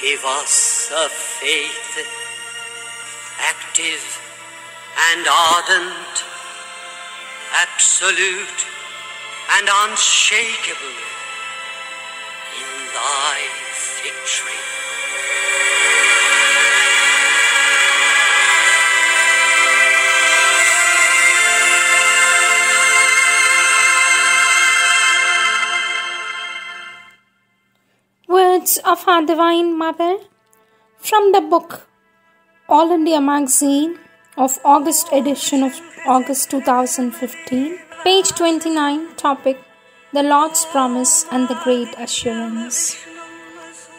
Give us a faith active and ardent, absolute and unshakable in thy victory. Words of our Divine Mother from the book All India Magazine of August edition of August 2015, page 29, topic The Lord's Promise and the Great Assurance.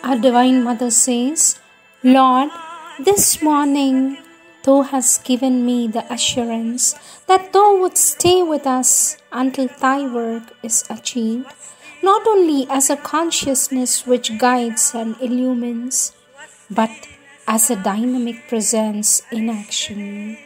Our Divine Mother says, Lord, this morning Thou hast given me the assurance that Thou wouldst stay with us until Thy work is achieved, not only as a consciousness which guides and illumines, but as a dynamic presence in action.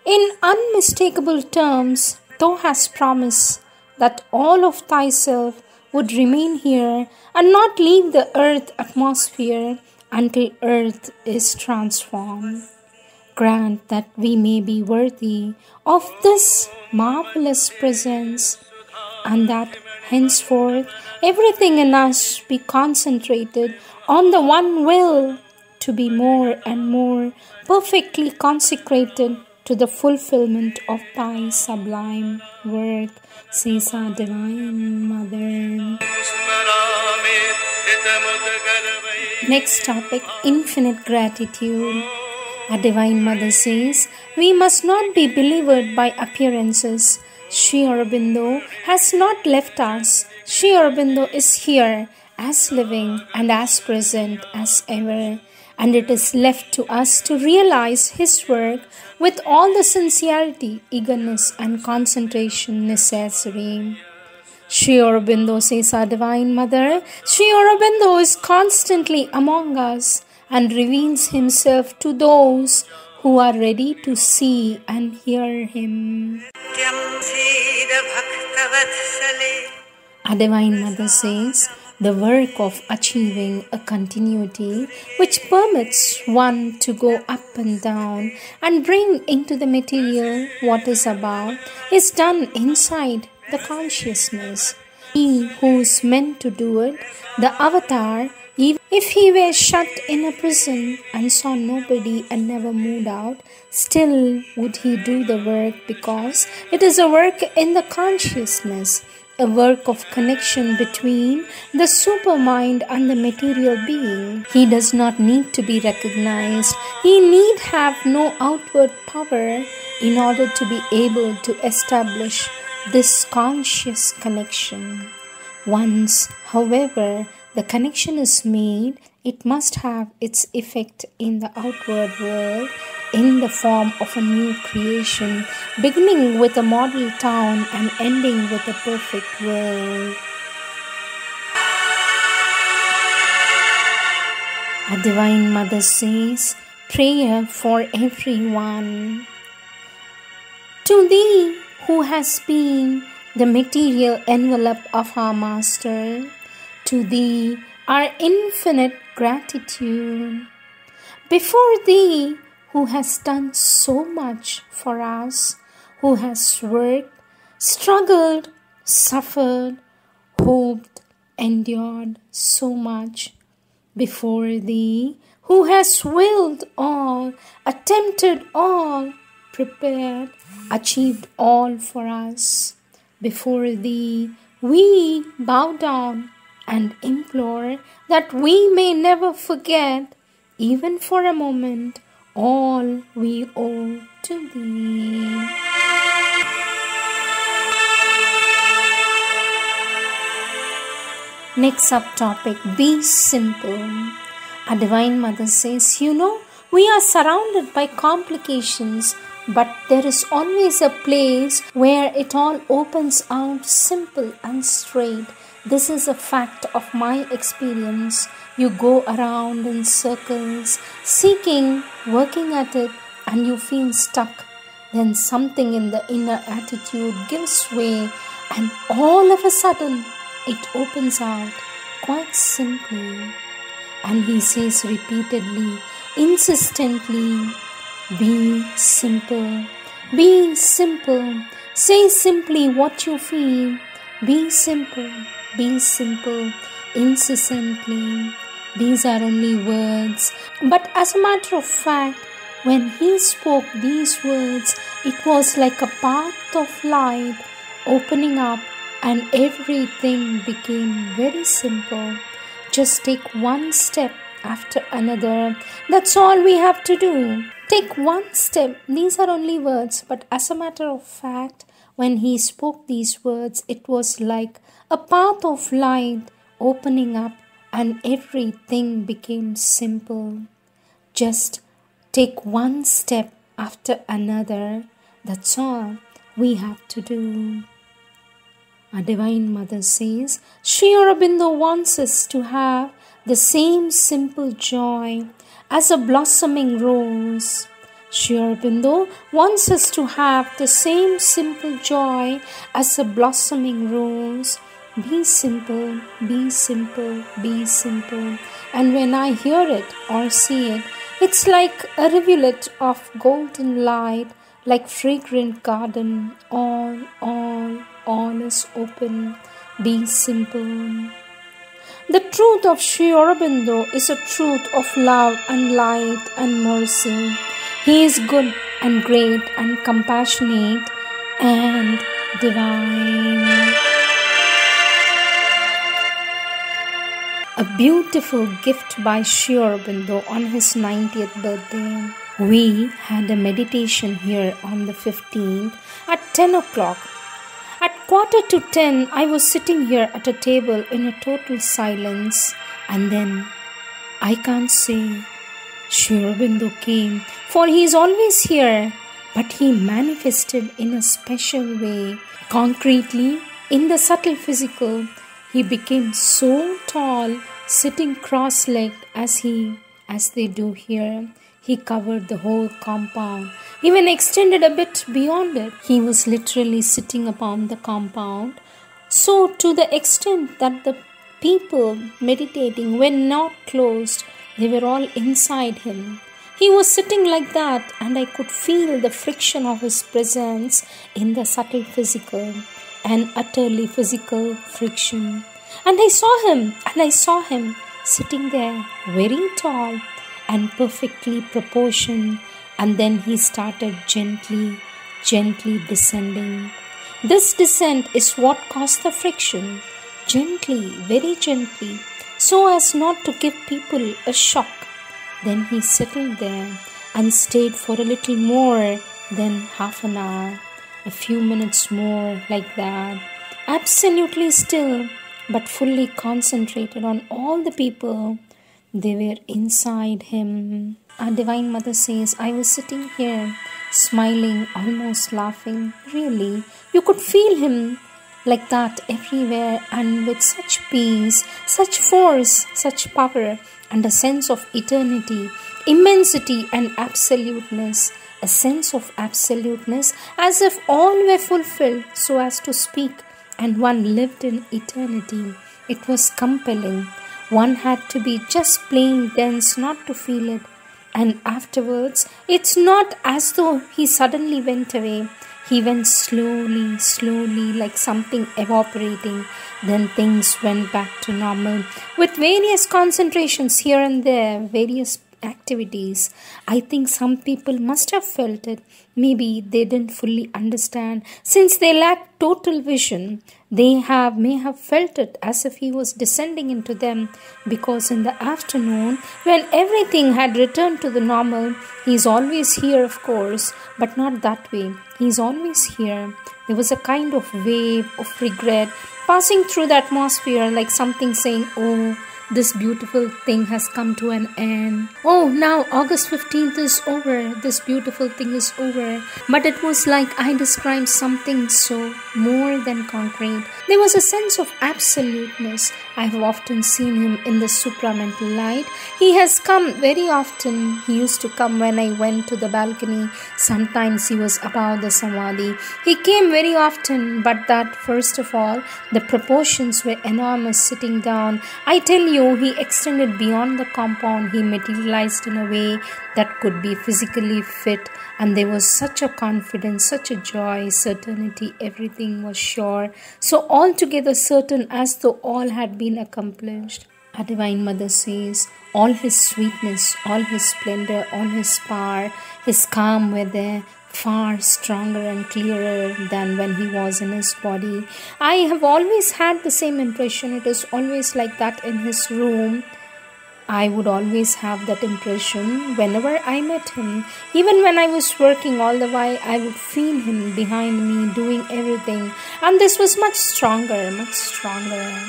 In unmistakable terms, Thou hast promised that all of Thyself would remain here and not leave the earth atmosphere until earth is transformed. Grant that we may be worthy of this marvelous presence, and that henceforth everything in us be concentrated on the one will to be more and more perfectly consecrated to the fulfillment of Thy sublime work, says our Divine Mother. Next topic, infinite gratitude. Our Divine Mother says, we must not be believered by appearances. Sri Aurobindo has not left us. Sri Aurobindo is here, as living and as present as ever, and it is left to us to realize His work with all the sincerity, eagerness and concentration necessary. Sri Aurobindo, says our Divine Mother, Sri Aurobindo is constantly among us and reveals Himself to those who are ready to see and hear Him. Our Divine Mother says, the work of achieving a continuity which permits one to go up and down and bring into the material what is above is done inside the consciousness. He who is meant to do it, the avatar, even if he were shut in a prison and saw nobody and never moved out, still would he do the work, because it is a work in the consciousness, a work of connection between the supermind and the material being. He does not need to be recognized. He need have no outward power in order to be able to establish this conscious connection. Once, however, the connection is made, it must have its effect in the outward world in the form of a new creation, beginning with a model town and ending with a perfect world. Our Divine Mother says, prayer for everyone. To Thee, who has been the material envelope of our Master, to Thee our infinite gratitude. Before Thee, who has done so much for us, who has worked, struggled, suffered, hoped, endured so much. Before Thee, who has willed all, attempted all, prepared, achieved all for us. Before Thee, we bow down and implore that we may never forget, even for a moment, all we owe to Thee. Next subtopic, be simple. Our Divine Mother says, we are surrounded by complications, but there is always a place where it all opens out simple and straight. This is a fact of my experience. You go around in circles, seeking, working at it, and you feel stuck. Then something in the inner attitude gives way, and all of a sudden, it opens out quite simply. And he says repeatedly, insistently, be simple, be simple, say simply what you feel, be simple, incessantly. These are only words, but as a matter of fact, when he spoke these words, it was like a path of light opening up, and everything became very simple. Just take one step after another. That's all we have to do. Take one step. These are only words, but as a matter of fact, when he spoke these words, it was like a path of light opening up, and everything became simple. Just take one step after another. That's all we have to do. Our Divine Mother says, Sri Aurobindo wants us to have the same simple joy as a blossoming rose. Sri Aurobindo wants us to have the same simple joy as a blossoming rose. Be simple, be simple, be simple. And when I hear it or see it, it's like a rivulet of golden light, like fragrant garden. All is open. Be simple. The truth of Sri Aurobindo is a truth of love and light and mercy. He is good and great and compassionate and divine. A beautiful gift by Sri Aurobindo on his 90th birthday. We had a meditation here on the 15th at 10 o'clock. At 9:45, I was sitting here at a table in a total silence, and then I can't say Sri Aurobindo came, for he is always here, but he manifested in a special way. Concretely, in the subtle physical, he became so tall, sitting cross-legged as they do here. He covered the whole compound, even extended a bit beyond it. He was literally sitting upon the compound, so to the extent that the people meditating were not closed, they were all inside him. He was sitting like that, and I could feel the friction of his presence in the subtle physical and utterly physical friction. And I saw him sitting there, very tall and perfectly proportioned, and then he started gently descending. This descent is what caused the friction, gently, very gently, so as not to give people a shock. Then he settled there and stayed for a little more than half an hour, a few minutes more, like that, absolutely still, but fully concentrated on all the people. They were inside him. Our Divine Mother says, I was sitting here, smiling, almost laughing. Really, you could feel him like that everywhere, and with such peace, such force, such power, and a sense of eternity, immensity, and absoluteness. A sense of absoluteness, as if all were fulfilled, so as to speak, and one lived in eternity. It was compelling. One had to be just plain dense not to feel it. And afterwards, it's not as though he suddenly went away. He went slowly, like something evaporating. Then things went back to normal, with various concentrations here and there, various activities. I think some people must have felt it. Maybe they didn't fully understand, since they lacked total vision. They may have felt it as if he was descending into them, because in the afternoon, when everything had returned to the normal, he is always here, of course, but not that way. He is always here. There was a kind of wave of regret passing through the atmosphere, like something saying, oh, this beautiful thing has come to an end. Oh, now August 15th is over. This beautiful thing is over. But it was like I described something so more than concrete. There was a sense of absoluteness, I have often seen him in the supramental light. He has come very often. He used to come when I went to the balcony. Sometimes he was above the samadhi. He came very often, but that first of all, the proportions were enormous sitting down. I tell you, he extended beyond the compound. He materialized in a way that could be physically fit, and there was such a confidence, such a joy, certainty, everything was sure, so altogether certain as though all had been accomplished. Our Divine Mother says, all his sweetness, all his splendor, all his power, his calm were there, far stronger and clearer than when he was in his body. I have always had the same impression. It is always like that in his room. I would always have that impression whenever I met him. Even when I was working all the while, I would feel him behind me doing everything. And this was much stronger, much stronger.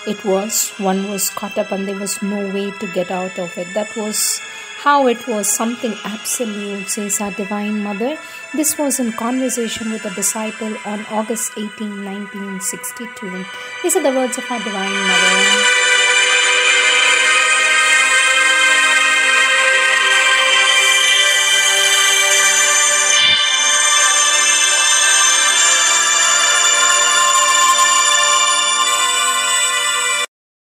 It was, one was caught up and there was no way to get out of it. That was how it was, something absolute, says our Divine Mother. This was in conversation with a disciple on August 18, 1962. These are the words of our Divine Mother.